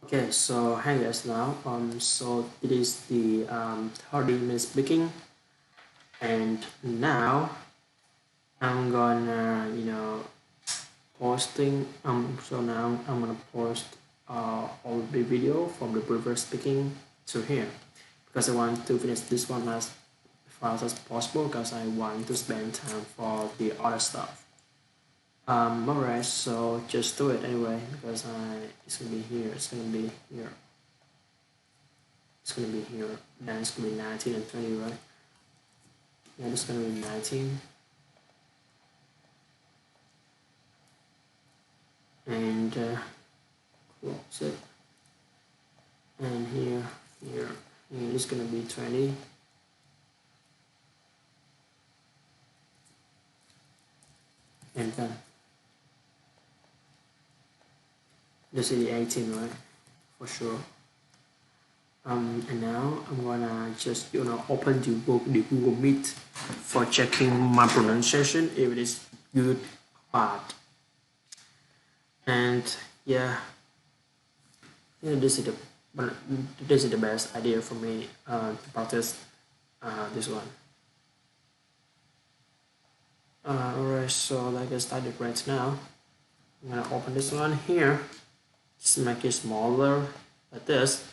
Okay, so hi guys now. So it is the 30 minutes speaking, and now I'm gonna posting. So now I'm gonna post all the video from the previous speaking to here because I want to finish this one as fast as possible because I want to spend time for the other stuff. Alright, so just do it anyway because it's gonna be here. It's gonna be here. It's gonna be here. Then it's gonna be 19 and 20, right? Yeah, it's gonna be 19. And close it. And here it's gonna be 20. And then this is the 18, right? For sure. And now I'm gonna just open the Google Meet for checking my pronunciation if it is good or bad. And yeah, this is the best idea for me to practice this one. Alright, so like I started right now. I'm gonna open this one here. Just make it smaller like this.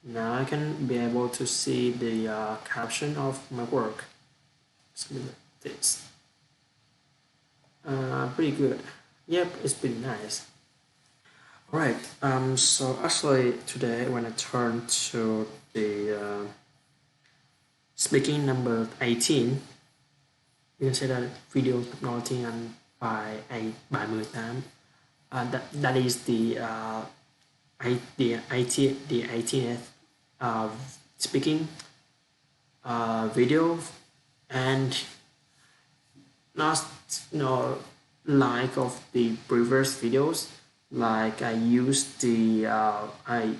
Now I can be able to see the caption of my work. It's gonna be like this. Pretty good. Yep, it's pretty nice. Alright, so actually today when I turn to the speaking number 18, you can say that video technology and by 18. That is the the 18th speaking video, and not like of the previous videos. Like I used the I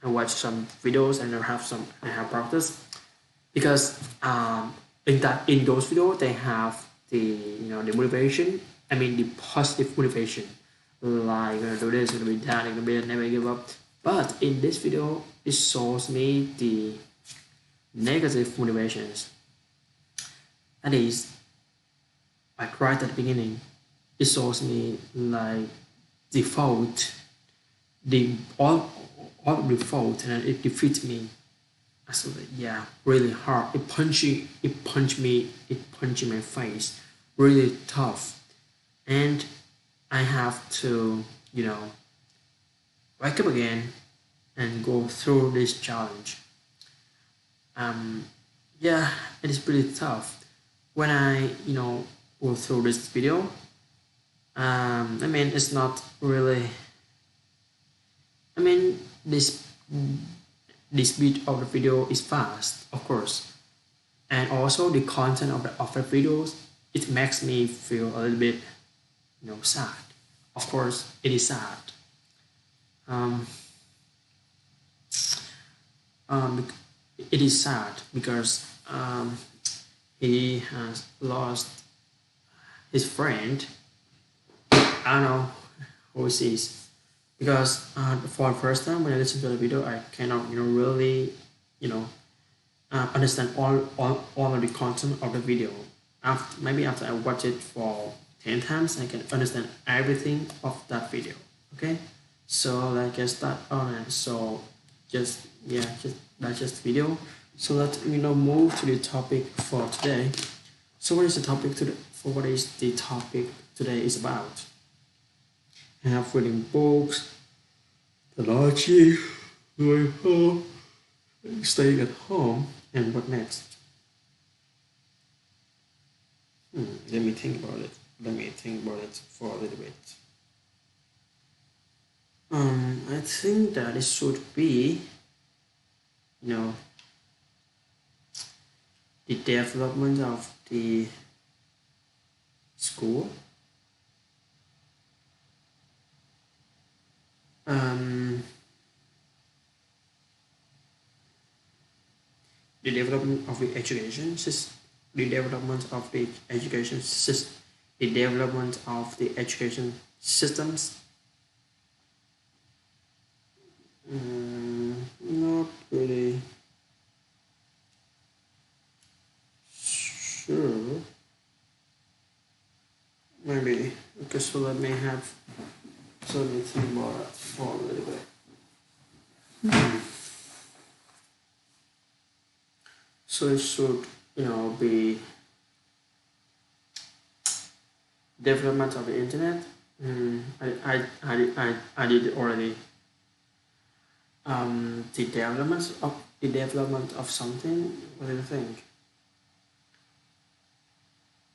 watch some videos and I have practice because in those videos they have the the motivation. I mean the positive motivation, like you're gonna do this, you're gonna be that, you're gonna be never give up. But in this video, it shows me the negative motivations. That is, like right at the beginning, it shows me like the fault, the all of the fault, and it defeats me. So yeah, really hard. It punched my face, really tough, and I have to wake up again and go through this challenge. Um, yeah, it is pretty tough. When I go through this video, I mean it's not really. I mean the speed of the video is fast, of course, and also the content of the videos, it makes me feel a little bit sad. Of course, it is sad. Um, um, it is sad because he has lost his friend. I don't know who it is because for the first time when I listen to the video, I cannot really you know understand all of the content of the video. Maybe after I watch it for 10 times, I can understand everything of that video. Okay, so like I start on it. So just yeah, just that's just video. So let's move to the topic for today. So what is the topic today? For what is the topic today is about? I have reading books, technology, going home, staying at home, and what next? Let me think about it. Let me think about it for a little bit. I think that it should be, you know, the development of the school. Um, the development of the education system, the development of the education system, the development of the education systems, Not really sure. Maybe. Okay, so let me have. So let me think about it for a little bit. So it should, be development of the internet. I did already. The development of something. What do you think?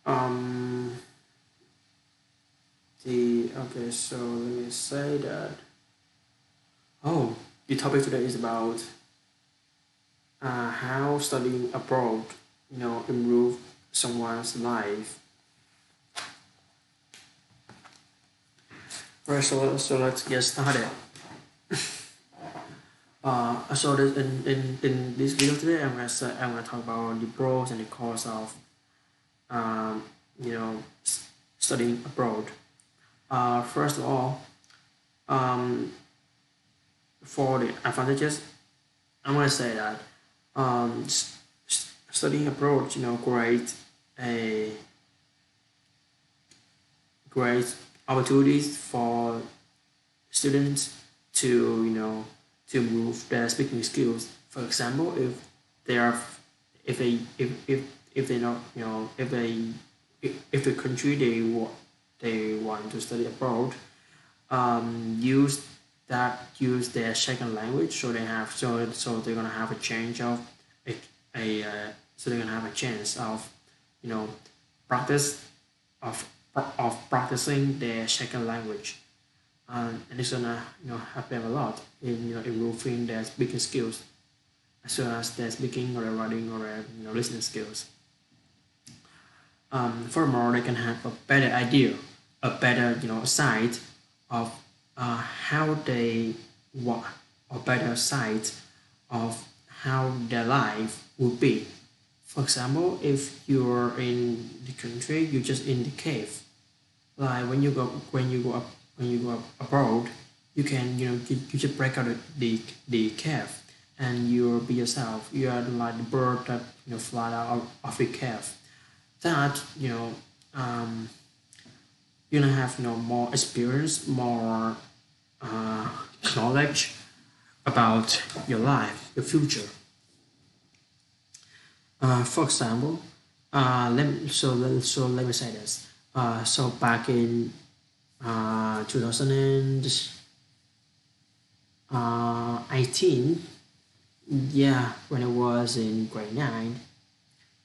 Um, the okay. So let me say that. Oh, the topic today is about how studying abroad, improve someone's life. Right. So let's get started. So in this video today, I'm gonna talk about the pros and the cons of um, studying abroad. First of all, um, for the advantages, I'm gonna say that studying abroad, create a great opportunities for students to to improve their speaking skills. For example, they are if they not if the country they want to study abroad use their second language, so they're gonna have a change of so they're gonna have a chance of you know practice of practicing their second language, and it's gonna help them a lot in improving their speaking skills as well as their speaking or their writing or their listening skills. Furthermore, they can have a better idea, a better sight of how they want, or better sight of how their life would be. For example, if you're in the country, you're just in the cave. Like when you go up abroad, you can you just break out the cave, and you'll be yourself. You are like the bird that fly out of the cave. That um, you're gonna have more experience, more uh, knowledge about your life, your future. For example, let me say this. So back in 2018, yeah, when I was in grade 9,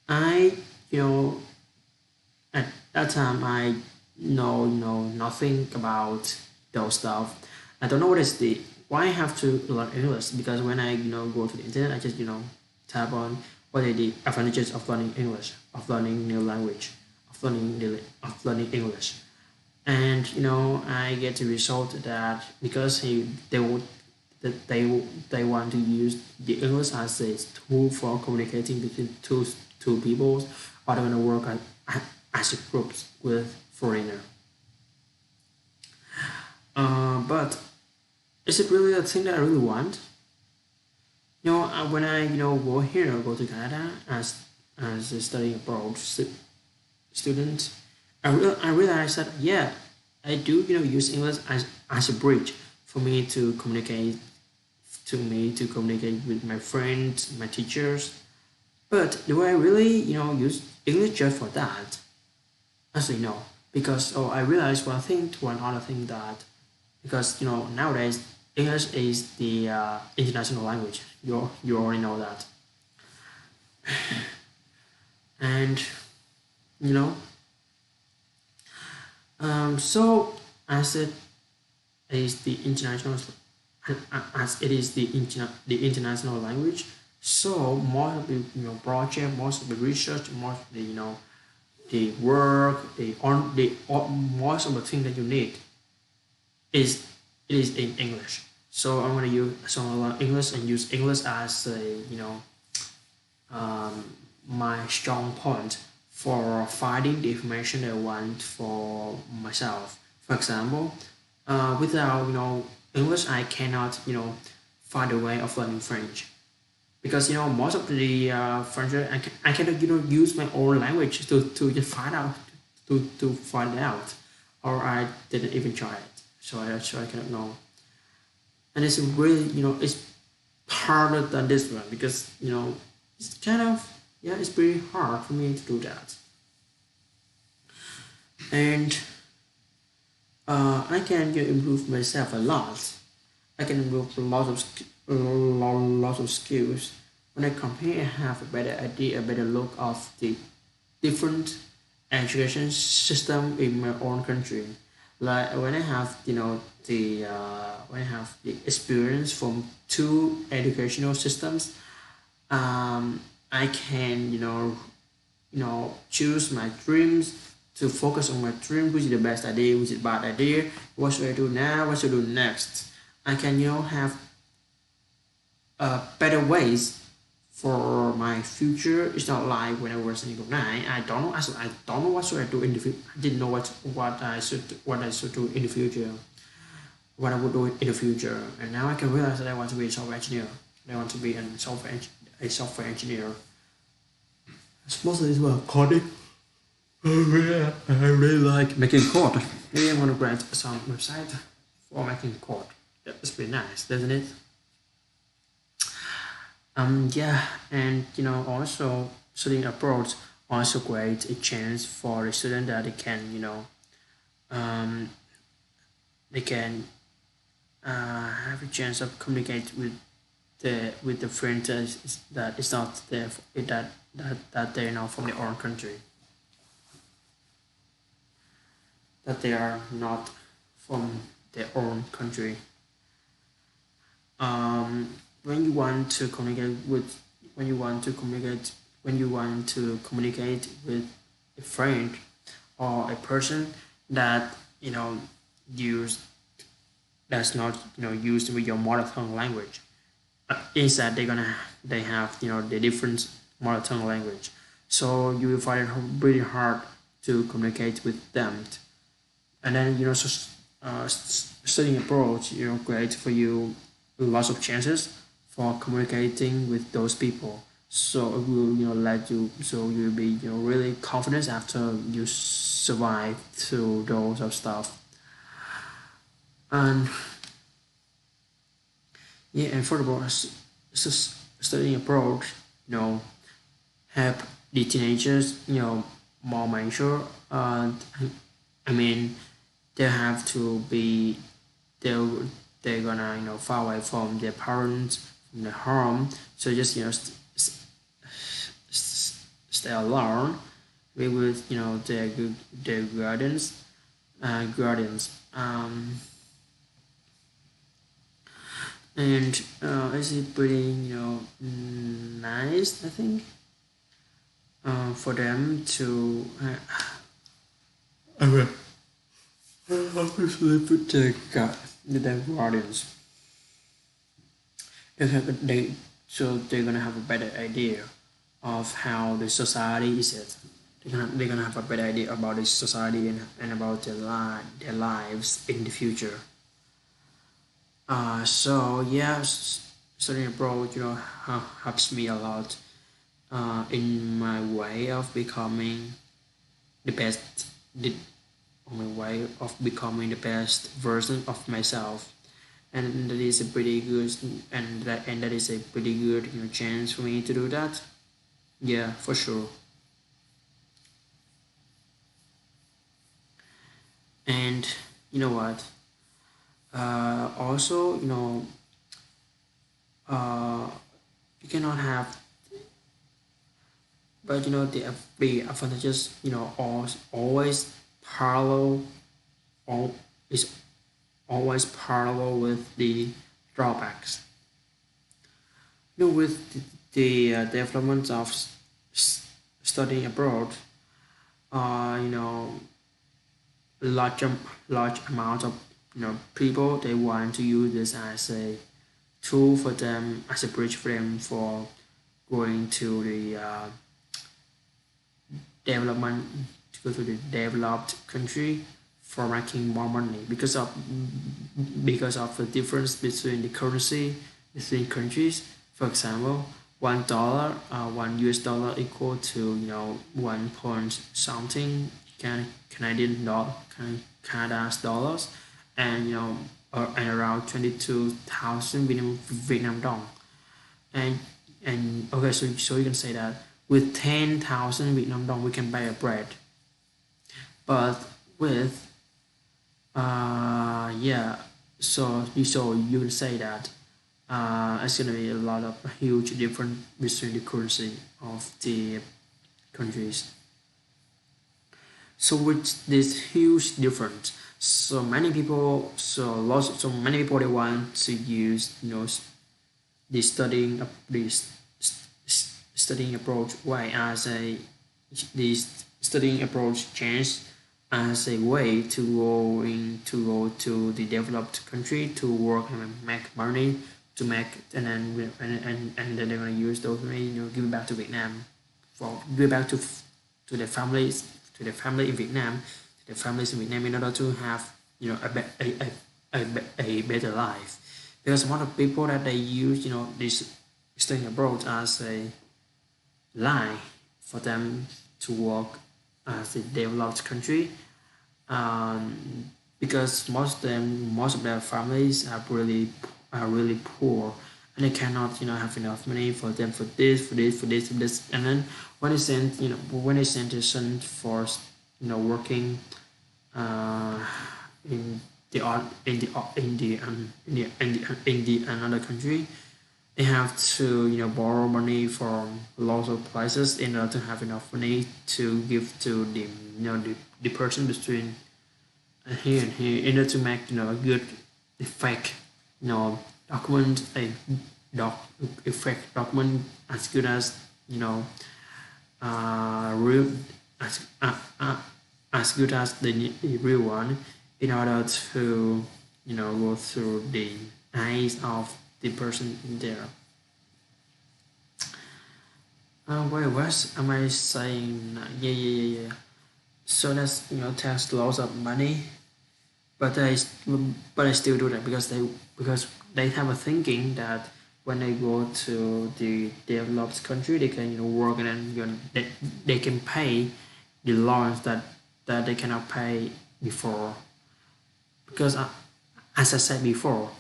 I you know at that time I know nothing about those stuff. I don't know what is the why I have to learn English, because when I go to the internet, I just tap on what are the advantages of learning English, of learning new language, of learning English, and I get the result that because they want to use the English as a tool for communicating between two people, or they want to work as a group with foreigner. But is it really a thing that I really want? When I go here, go to Canada as a studying abroad student, I realized that, yeah, I do use English as a bridge for me to communicate with my friends, my teachers. But do I really use English just for that? Actually, no, because I realized one other thing, that because nowadays English is the international language. You already know that, and you know so as it is the international as it is the international language. So most of the project, most of the research, most of the the work, most of the thing that you need is it is in English. So I'm gonna learn English and use English as a my strong point for finding the information I want for myself. For example, without English, I cannot find a way of learning French because most of the French I cannot use my own language to just find out to find out, or I didn't even try it, so I cannot know. And it's really it's harder than this one because it's kind of it's pretty hard for me to do that. And I can improve myself a lot. I can improve lots of skills. When I compare, I have a better idea, a better look of the different education system in my own country. Like when I have the when I have the experience from two educational systems, I can choose my dreams to focus on my dream, which is the best idea, which is bad idea. What should I do now? What should I do next? I can have better ways for my future. It's not like when I was in grade 9. I don't know what should I do in the future. I didn't know what I should do in the future. What I would do in the future. And now I can realize that I want to be a software engineer. I want to be a software engineer. Mostly it's about coding. Oh yeah, I really like making code. Maybe I'm gonna create some website for making code. That's pretty nice, doesn't it? Yeah, and also studying abroad also create a chance for the student that they can um, they can have a chance of communicate with the friends that is not there that they're not from their own country, that they are not from their own country. When you want to communicate with when you want to communicate when you want to communicate with a friend or a person that use that's not used with your mother tongue language, is that they have the different mother tongue language, so you will find it really hard to communicate with them. And then studying abroad create for you lots of chances for communicating with those people, so it will let you, so you'll be really confident after you survive through those of stuff. And yeah, and furthermore, studying abroad know help the teenagers more mature. I mean, they have to be they they're gonna far away from their parents, from the home, so just stay alone with their guardians. And it's pretty nice, I think, for them to okay. Obviously put the guardians. They're gonna have a better idea of how the society is. They're gonna have a better idea about the society and about their lives in the future. So yeah, studying abroad, helps me a lot in my way of becoming the best, the on my way of becoming the best version of myself, and that is a pretty good, and that is a pretty good chance for me to do that. Yeah, for sure. And you know what? Also, uh, you cannot have, but the advantages always parallel, all is always parallel with the drawbacks. With the development of studying abroad, you know large large amount of people, they want to use this as a tool for them, as a bridge for them for going to the development to go to the developed country for making more money because of the difference between the currency between countries. For example, $1, $1 equal to one point something Canadian dollar, Canada's dollars, and and around 22,000 Vietnam dong. And okay, so you can say that with 10,000 Vietnam dong we can buy a bread, but with yeah, so you can say that it's gonna be a lot of huge difference between the currency of the countries. So with this huge difference, so many people they want to use the studying approach way as a this studying approach change as a way to go to the developed country to work and make money to make and then they're gonna use those money give it back to Vietnam for give it back to their families to their family in Vietnam to their families in Vietnam in order to have a better life because one of the people that they use this studying abroad as a lie for them to work as a developed country because most of their families are really poor and they cannot have enough money for them for this and then when they send their son for working uh, in the another country they have to borrow money from lots of places in order to have enough money to give to the person between here and here in order to make a good fake document a fake document as good as real as as good as the real one in order to go through the eyes of the person in there. What am I saying? Yeah. So that's takes lots of money, but I still do that because they have a thinking that when they go to the developed country, they can work and then they can pay the loans that they cannot pay before because as I said before,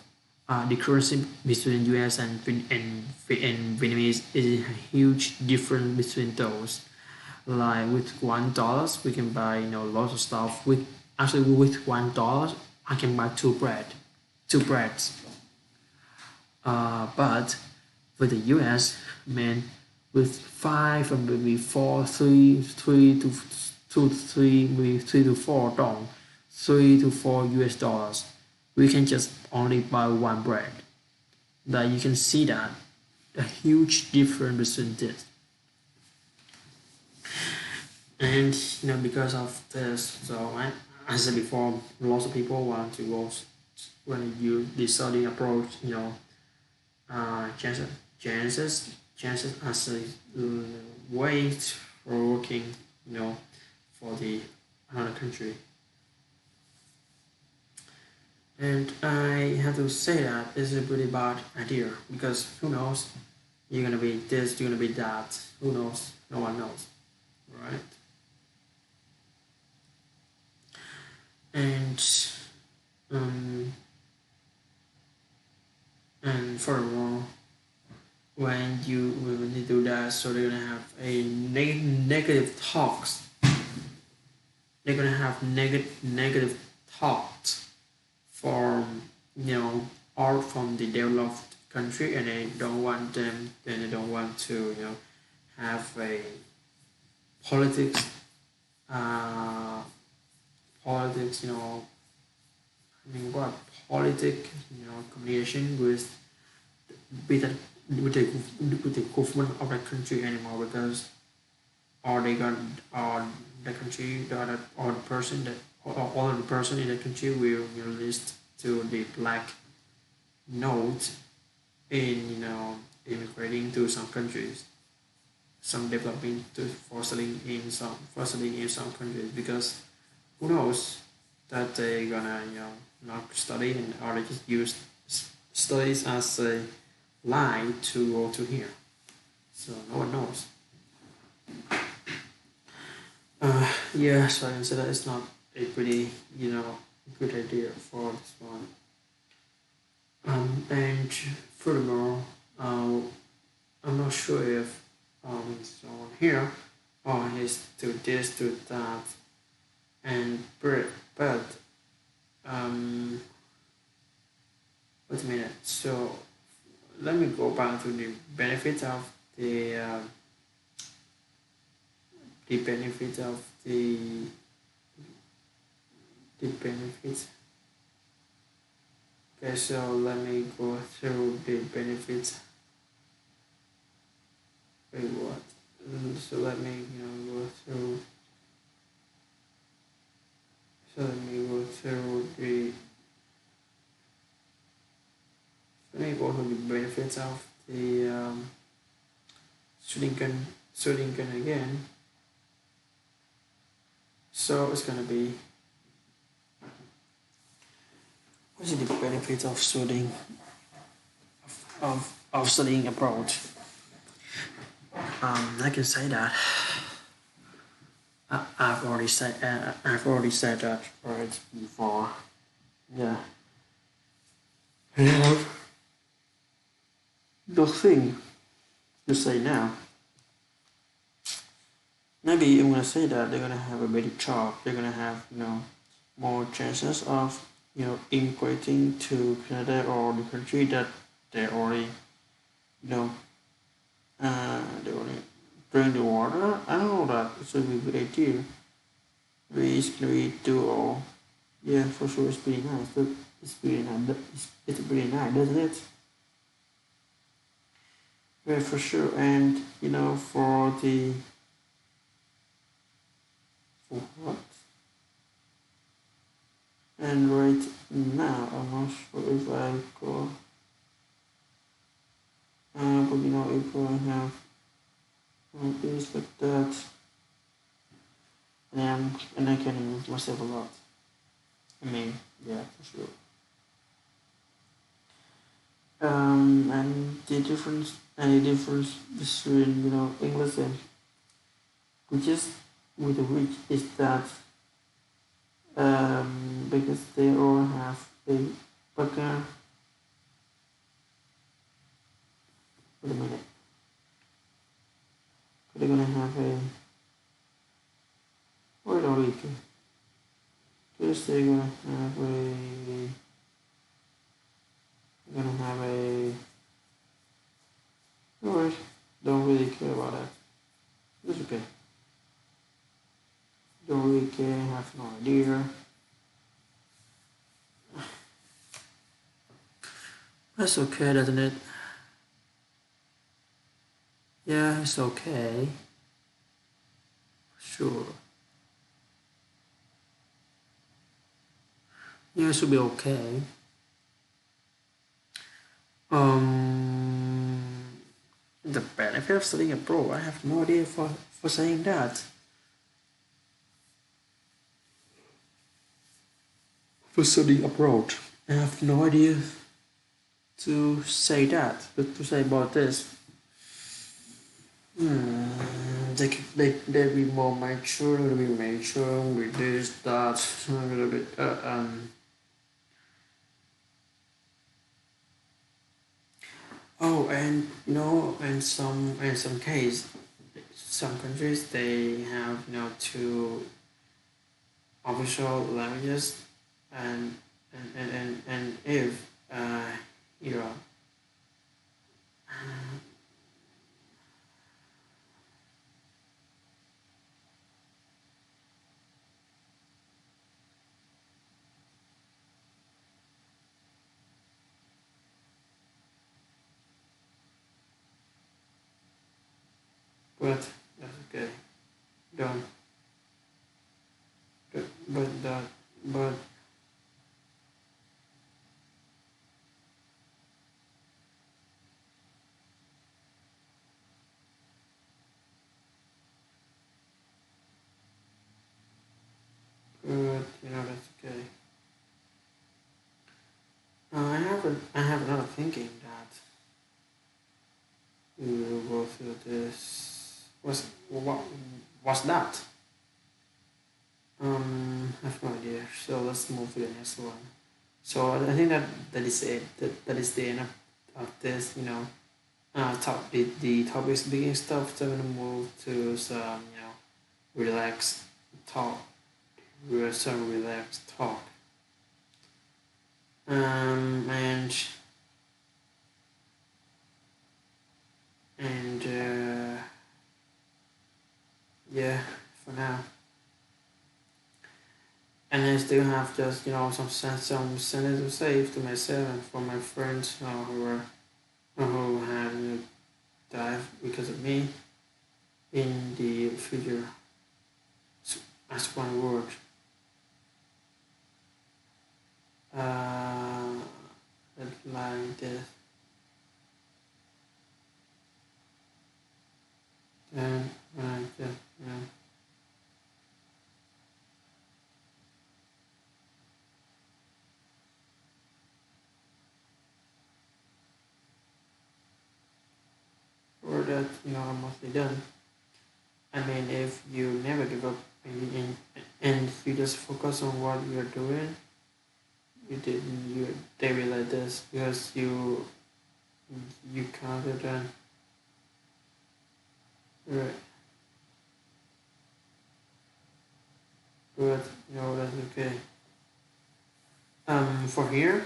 the currency between US and Vietnamese is a huge difference between those. Like with $1, we can buy lots of stuff. With $1, I can buy two breads. But with the US, man, with five or maybe four, maybe 3 to 4 dong, 3 to 4 US dollars, we can just only buy one bread. That you can see that a huge difference between this. And because of this, so I said before, lots of people want to go when you the studying approach, chances chances as a way for working, for the another country. And I have to say that it's a pretty bad idea because who knows? You're gonna be this, you're gonna be that. Who knows? No one knows, right? And um, and furthermore, when you do that, so they're gonna have a negative talks. They're gonna have negative thoughts from or from the developed country, and they don't want to have a politics uh, politics I mean what politic communication with the with the with the government of that country anymore because or they got or the country or the person that or all of the person in the country will list to the black note in immigrating to some countries, some developing to forcing in some countries because who knows that they gonna not study and or they just use studies as a line to go to here. So no one knows. Yeah, so I can say that it's not a pretty, good idea for this one. And furthermore, I'm not sure if someone here is to this, to that, and but um, wait a minute. So let me go back to the benefits of the benefits of the benefits. Okay, so let me go through the benefits. Wait, what? So let me go through. So let me go through the. Let me go through the benefits of the shooting gun again. So it's gonna be. What is the benefits of studying of studying abroad? I can say that I've already said that right before. Yeah. Yeah. Nothing to say now. Maybe I'm gonna say that they're gonna have a better job. They're gonna have more chances of immigrating to Canada or the country that they already you know they already drink the water. I don't know that it's a good idea. We do all. Yeah, for sure it's pretty nice. But it's pretty nice. It's pretty nice, doesn't it? Yeah, for sure. And for the for what? And right now, I'm not sure if I go. But if I have this like that, and I can improve myself a lot. I mean, yeah, for sure. And any difference between English and which with the which is that because they all have a background. Wait a minute, they're gonna have a wait a week. First, they're gonna have a. Alright, don't really care about that. That's okay. Don't really care. Have no idea. That's okay, doesn't it? Yeah, it's okay. Sure. Yeah, it should be okay. Um, the benefit of studying abroad. I have no idea for saying that. For studying abroad, I have no idea to say that. But to say about this, they be more mature, a little bit mature with this, that, a little bit, Oh, and in some case, some countries they have two official languages, and and if you know, but that's okay. Don't, but that, but that's okay. I have another thinking that. We will go through this. What's that? I have no idea. So let's move to the next one. So I think that is it. That is the end of this. The topic speaking stuff. So I'm gonna move to some relaxed talk. Some relaxed talk. And yeah, for now. And I still have just some sentences to say to myself and for my friends who have died because of me in the future. As one word. Like this. And like this. Or that mostly done. I mean, if you never give up and you just focus on what you're doing, they will like this because you counted on right. But that's okay. For here,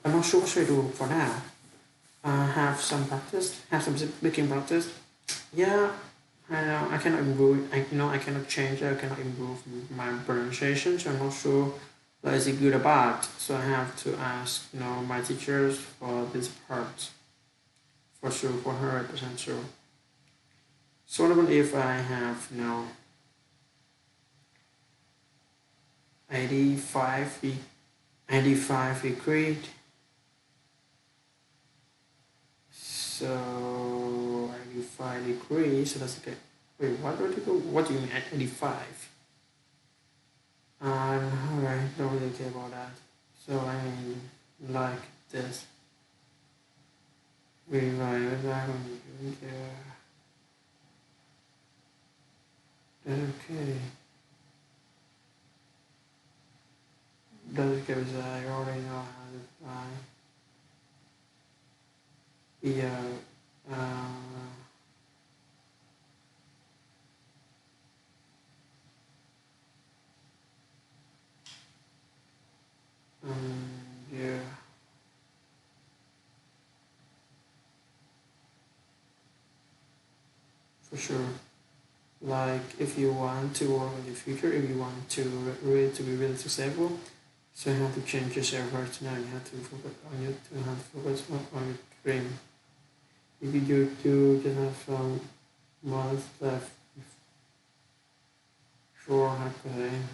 I'm not sure what should I do for now. Have some practice, have some speaking practice. Yeah, I know I cannot improve. I cannot change. I cannot improve my pronunciation. So I'm not sure that is it good or bad. So I have to ask my teachers for this part for sure, for 100% sure. So what about if I have 85 85 degree. So 85 degrees. So that's okay. Wait, what do you mean at 85? Alright, don't really care about that. So I mean like this. We write that on here. That's okay. That's okay because I already know how to fly. Yeah. Yeah. For sure. Like if you want to work in the future, if you want to to be really successful, so you have to change yourself right now. You have to focus on on your dream. If you do just have some months left before happening.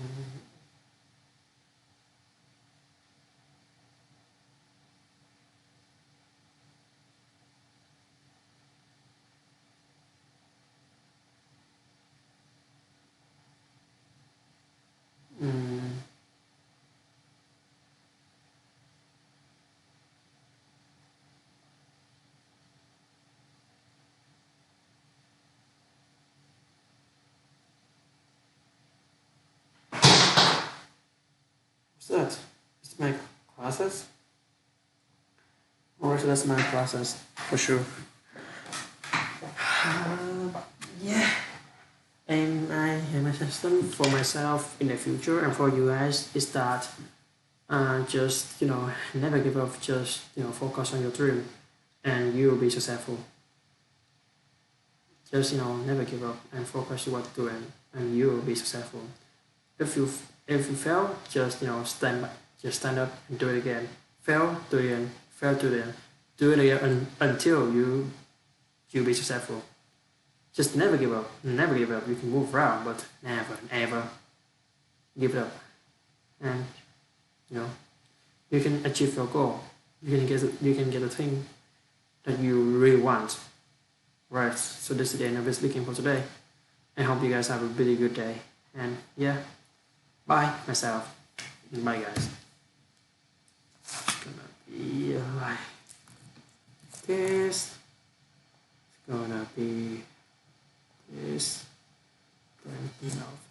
Mm, what's that? It's my classes? Or that's my process for sure. Yeah. And my system for myself in the future and for you guys is that just never give up. Just focus on your dream, and you will be successful. Just never give up and focus on what you're doing, and you will be successful. If you if you fail, just just stand up and do it again. Fail, do it again. Fail, do it again. Do it again until you be successful. Just never give up. Never give up. You can move around, but never give it up. And you can achieve your goal. You can get a thing that you really want. Right. So this is the end of this speaking for today. I hope you guys have a really good day. And yeah, bye myself. Bye guys. It's gonna be like this. gonna be this 20th of